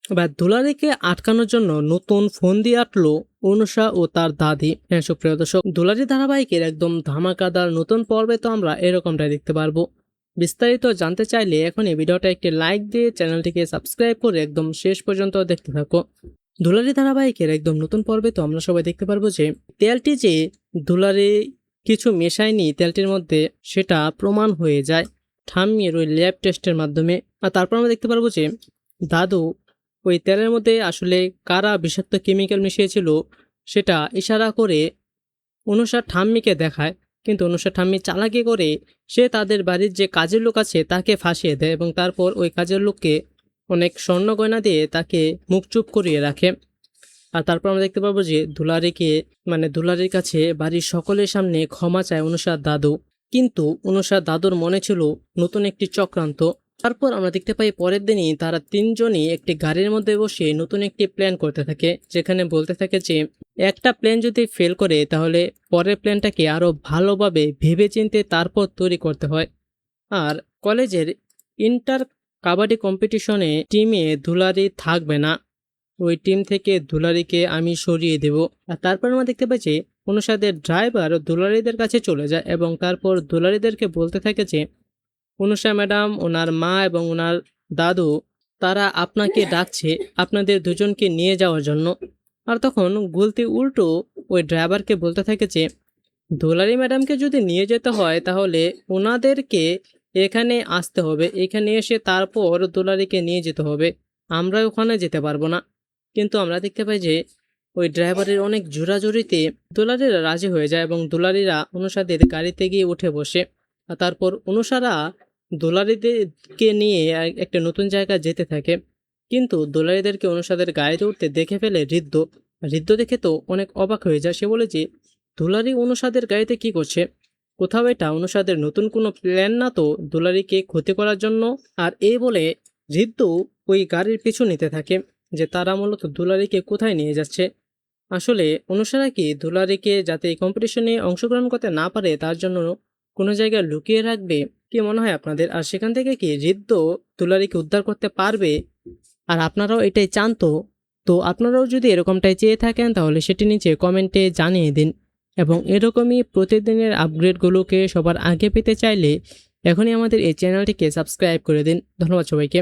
এবার দুলারিকে আটকানোর জন্য নতুন ফোন দিয়ে আটলো অনুষা ও তার দাদি। হ্যাঁ সুপ্রিয় দর্শক, দুলারি ধারাবাহিকের একদম ধামাকাদার নতুন পর্বে তো আমরা এরকমটাই দেখতে পারবো। বিস্তারিত জানতে চাইলে এখন এই ভিডিওটা একটি লাইক দিয়ে চ্যানেলটিকে সাবস্ক্রাইব করে একদম শেষ পর্যন্ত দেখতে থাকো। দুলারি ধারাবাহিকের একদম নতুন পর্বে তো আমরা সবাই দেখতে পারবো যে তেলটি যে দুলারি কিছু মেশায়নি তেলটির মধ্যে সেটা প্রমাণ হয়ে যায় ঠাম্মির ওই ল্যাব টেস্টের মাধ্যমে। আর তারপর আমরা দেখতে পারবো যে দাদু ওই তেলের মধ্যে আসলে কারা বিষাক্ত কেমিক্যাল মিশিয়েছিল সেটা ইশারা করে অনুষার ঠাম্মিকে দেখায়, কিন্তু অনুষার ঠাম্মি চালাকি করে সে তাদের বাড়ির যে কাজের লোক আছে তাকে ফাঁসিয়ে দেয় এবং তারপর ওই কাজের লোককে অনেক স্বর্ণ গয়না দিয়ে তাকে মুখ চুপ করিয়ে রাখে। আর তারপর আমরা দেখতে পাবো যে দুলারির কাছে বাড়ির সকলের সামনে ক্ষমা চায় অনুষার দাদু, কিন্তু অনুষার দাদুর মনে ছিল নতুন একটি চক্রান্ত। তারপর আমরা দেখতে পাই পরের দিনই তারা তিনজনই একটি গাড়ির মধ্যে বসে নতুন একটি প্ল্যান করতে থাকে, যেখানে বলতে থাকে যে একটা প্ল্যান যদি ফেল করে তাহলে পরের প্ল্যানটাকে আরও ভালোভাবে ভেবেচিন্তে তারপর তৈরি করতে হয়। আর কলেজের ইন্টার কাবাডি কম্পিটিশনে টিমে দুলারি থাকবে না, ওই টিম থেকে দুলারিকে আমি সরিয়ে দেব। আর তারপর আমরা দেখতে পাচ্ছি অনুষাদের ড্রাইভার দুলারিদের কাছে চলে যায় এবং তারপর দুলারিদেরকে বলতে থাকে যে অনুষা ম্যাডাম, ওনার মা এবং ওনার দাদু তারা আপনাকে ডাকছে আপনাদের দুজনকে নিয়ে যাওয়ার জন্য। আর তখন গুলতি উল্টো ওই ড্রাইভারকে বলতে থাকে যে দুলারি ম্যাডামকে যদি নিয়ে যেতে হয় তাহলে ওনাদেরকে এখানে আসতে হবে, এখানে এসে তারপর দুলারিকে নিয়ে যেতে হবে, আমরা ওখানে যেতে পারবো না। কিন্তু আমরা দেখতে পাই যে ওই ড্রাইভারের অনেক জোরাজুরিতে দুলারিরা রাজি হয়ে যায় এবং দুলারিরা অনুষাদের গাড়িতে গিয়ে উঠে বসে। আর তারপর অনুষারা দুলারিদেরকে নিয়ে একটা নতুন জায়গায় যেতে থাকে, কিন্তু দুলারিদেরকে অনুষাদের গাড়িতে উঠতে দেখে ফেলে ঋদ্ধ। ঋদ্ধ দেখে তো অনেক অবাক হয়ে যায়, সে বলে যে দুলারি অনুষাদের গাড়িতে কি করছে, কোথাও এটা অনুষাদের নতুন কোনো প্ল্যান না তো দুলারিকে ক্ষতি করার জন্য। আর এই বলে ঋদ্ধ ওই গাড়ির পিছু নিতে থাকে যে তারা মূলত দুলারিকে কোথায় নিয়ে যাচ্ছে। আসলে অনুসারা কি দুলারিকে যাতে এই কম্পিটিশনে অংশগ্রহণ করতে না পারে তার জন্য কোনো জায়গায় লুকিয়ে রাখবে, কি মনে হয় আপনাদের? আর সেখান থেকে কি ঋদ্ধ দুলারিকে উদ্ধার করতে পারবে? আর আপনারাও এটাই চান তো? তো আপনারাও যদি এরকমটাই চেয়ে থাকেন তাহলে সেটি নিচে কমেন্টে জানিয়ে দিন এবং এরকমই প্রতিদিনের আপগ্রেডগুলোকে সবার আগে পেতে চাইলে এখনই আমাদের এই চ্যানেলটিকে সাবস্ক্রাইব করে দিন। ধন্যবাদ সবাইকে।